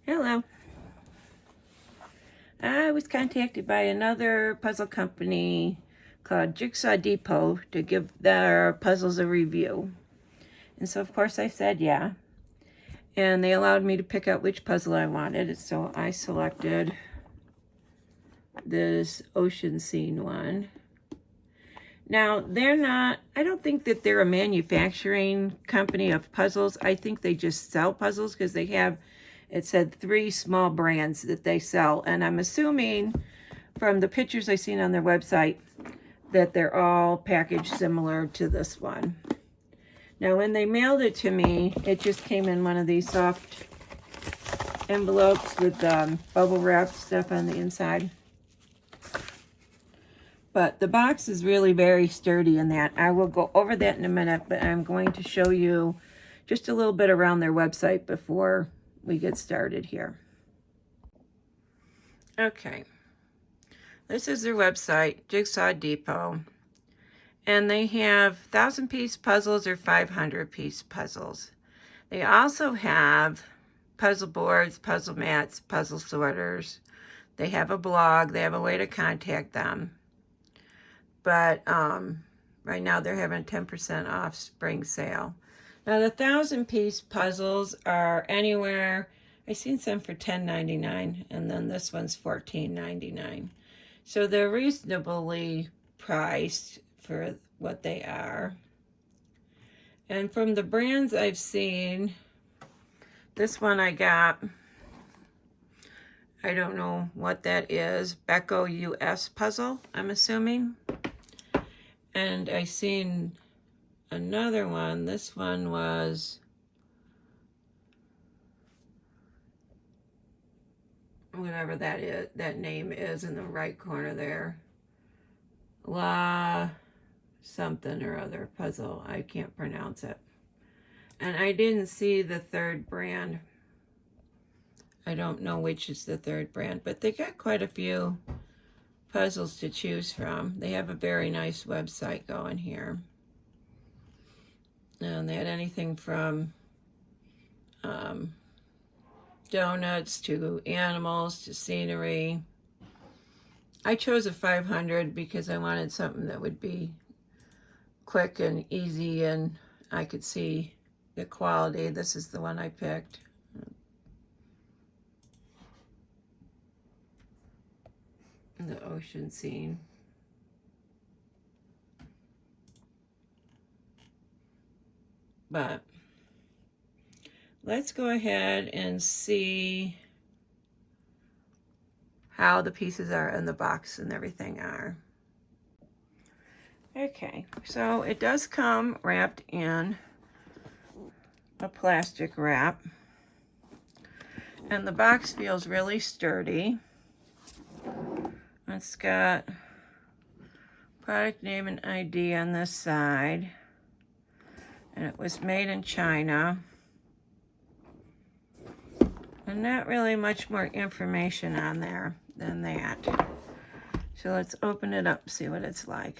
Hello. I was contacted by another puzzle company called JIGSAW Depot to give their puzzles a review. And so, of course, I said yeah. And they allowed me to pick out which puzzle I wanted. So I selected this ocean scene one. Now, I don't think that they're a manufacturing company of puzzles. I think they just sell puzzles because they have, it said 3 small brands that they sell. And I'm assuming from the pictures I've seen on their website that they're all packaged similar to this one. Now, when they mailed it to me, it just came in one of these soft envelopes with bubble wrap stuff on the inside. But the box is really very sturdy in that. I will go over that in a minute, but I'm going to show you just a little bit around their website before we get started here. Okay, this is their website, Jigsaw Depot, and they have 1,000-piece puzzles or 500-piece puzzles. They also have puzzle boards, puzzle mats, puzzle sorters. They have a blog. They have a way to contact them. But right now they're having a 10% off spring sale. Now the 1,000-piece puzzles are anywhere, I've seen some for $10.99, and then this one's $14.99. So they're reasonably priced for what they are. And from the brands I've seen, this one I got, I don't know what that is, Becco US puzzle, I'm assuming. And I seen another one. This one was whatever that is, that name is in the right corner there. La something or other puzzle. I can't pronounce it. And I didn't see the third brand. I don't know which is the third brand, but they got quite a few puzzles to choose from. They have a very nice website going here. And they had anything from donuts to animals to scenery. I chose a 500 because I wanted something that would be quick and easy and I could see the quality. This is the one I picked. The ocean scene. But let's go ahead and see how the pieces are in the box and everything are. Okay, so it does come wrapped in a plastic wrap. And the box feels really sturdy. It's got product name and ID on this side. And it was made in China. And not really much more information on there than that. So let's open it up, see what it's like.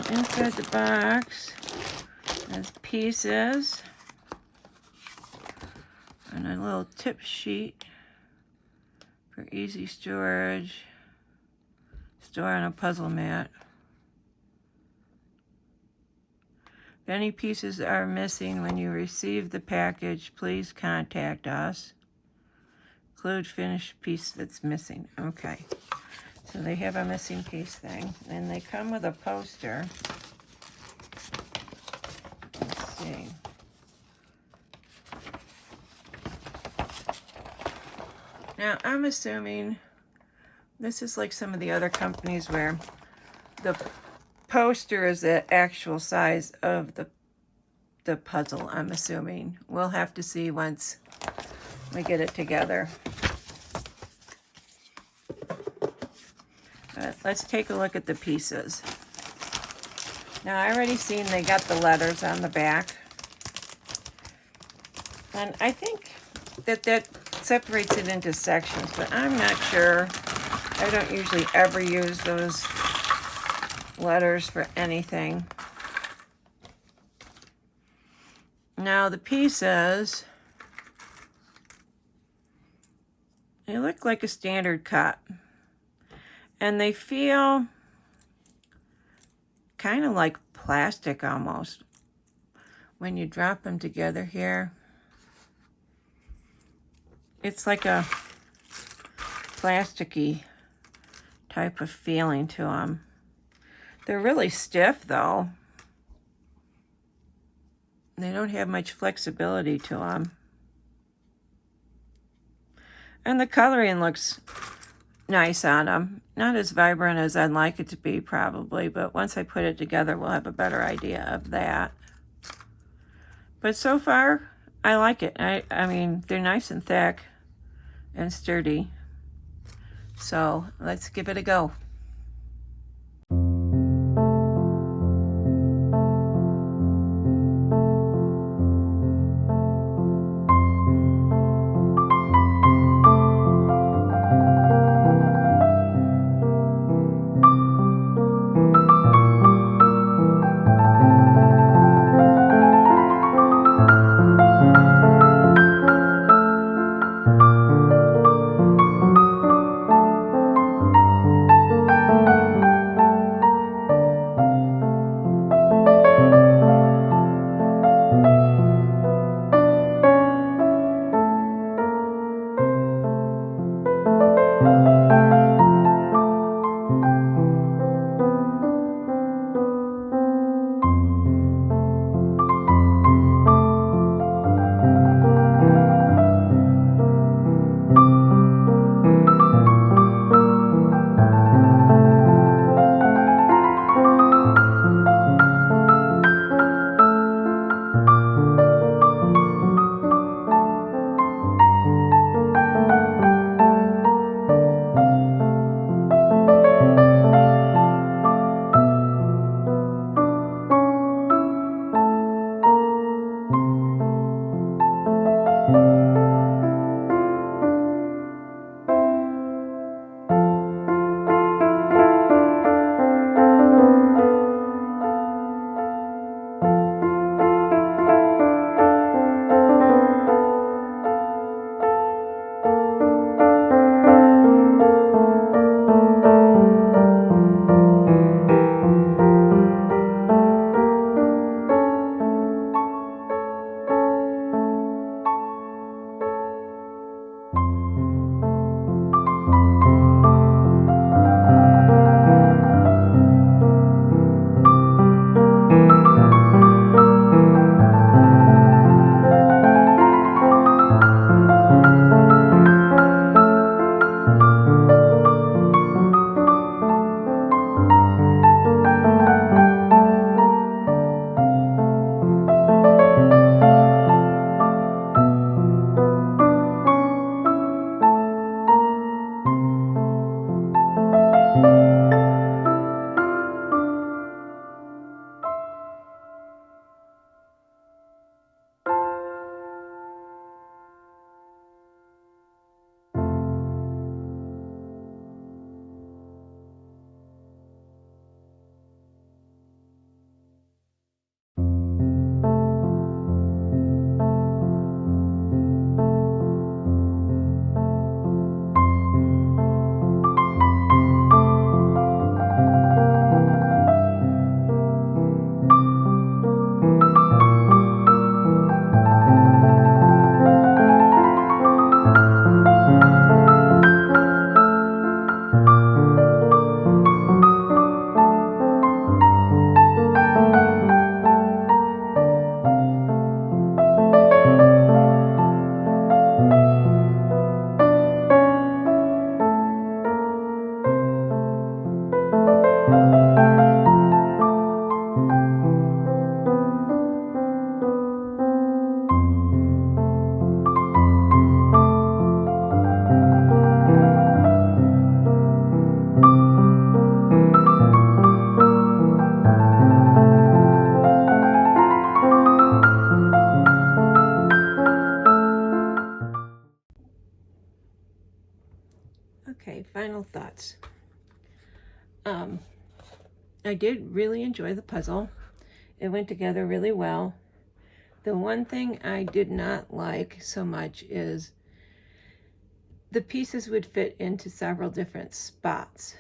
Inside the box has pieces and a little tip sheet for easy storage. Store on a puzzle mat. If any pieces are missing when you receive the package, please contact us. Include finished piece that's missing. Okay. So they have a missing piece thing. And they come with a poster. Let's see. Now, I'm assuming this is like some of the other companies where the poster is the actual size of the the puzzle, I'm assuming. We'll have to see once we get it together. But let's take a look at the pieces. Now, I already seen they got the letters on the back. And I think that separates it into sections, but I'm not sure. I don't usually ever use those letters for anything. Now, the pieces, they look like a standard cut. And they feel kind of like plastic almost when you drop them together here. It's like a plasticky type of feeling to them. They're really stiff though. They don't have much flexibility to them. And the coloring looks nice on them. Not as vibrant as I'd like it to be probably, but once I put it together, we'll have a better idea of that. But so far, I like it. I mean, they're nice and thick and sturdy. So let's give it a go. I did really enjoy the puzzle. It went together really well. The one thing I did not like so much is the pieces would fit into several different spots.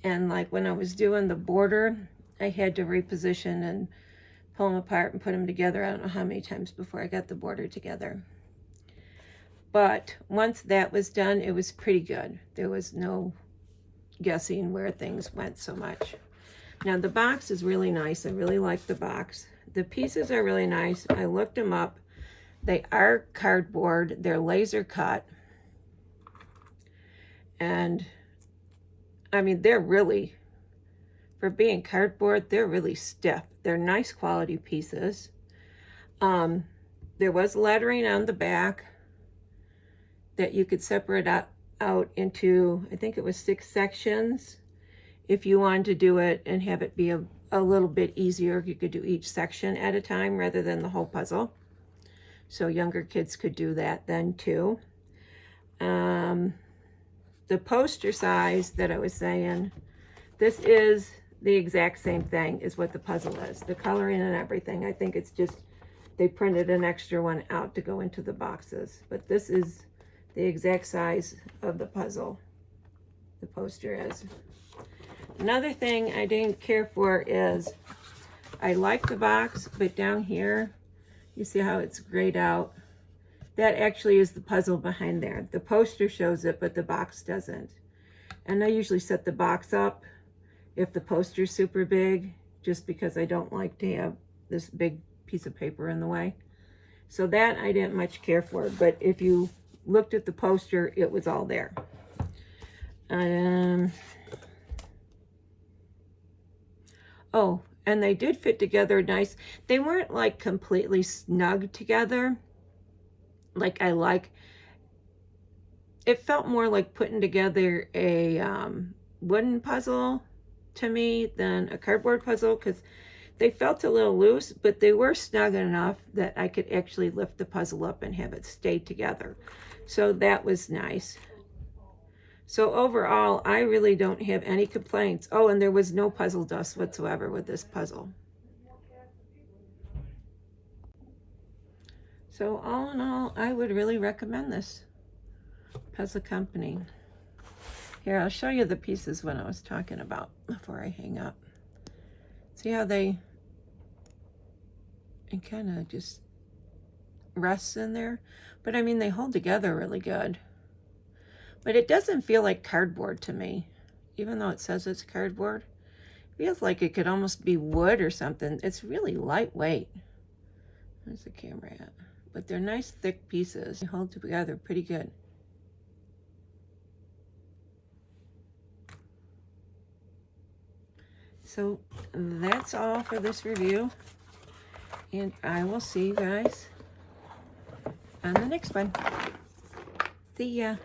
And like when I was doing the border, I had to reposition and pull them apart and put them together. I don't know how many times before I got the border together. But once that was done, it was pretty good. There was no guessing where things went so much. Now the box is really nice. I really like the box. The pieces are really nice. I looked them up. They are cardboard. They're laser cut. And I mean, they're really, for being cardboard, they're really stiff. They're nice quality pieces. There was lettering on the back that you could separate out into, I think it was 6 sections. If you wanted to do it and have it be a little bit easier, you could do each section at a time rather than the whole puzzle. So younger kids could do that then too. The poster size that I was saying, this is the exact same thing as what the puzzle is. The coloring and everything. I think it's just they printed an extra one out to go into the boxes. But this is the exact size of the puzzle. The poster is. Another thing I didn't care for is I like the box, but down here, you see how it's grayed out? That actually is the puzzle behind there. The poster shows it, but the box doesn't. And I usually set the box up if the poster's super big, just because I don't like to have this big piece of paper in the way. So that I didn't much care for, but if you looked at the poster, it was all there. Oh, and they did fit together nice. They weren't like completely snug together. Like it felt more like putting together a wooden puzzle to me than a cardboard puzzle, because they felt a little loose, but they were snug enough that I could actually lift the puzzle up and have it stay together. So that was nice. So overall, I really don't have any complaints. Oh, and there was no puzzle dust whatsoever with this puzzle. So all in all, I would really recommend this puzzle company. Here, I'll show you the pieces when I was talking about before I hang up. See how it kind of just rests in there? But I mean, they hold together really good. But it doesn't feel like cardboard to me, even though it says it's cardboard. It feels like it could almost be wood or something. It's really lightweight. Where's the camera at? But they're nice, thick pieces. They hold together pretty good. So that's all for this review. And I will see you guys on the next one. See ya.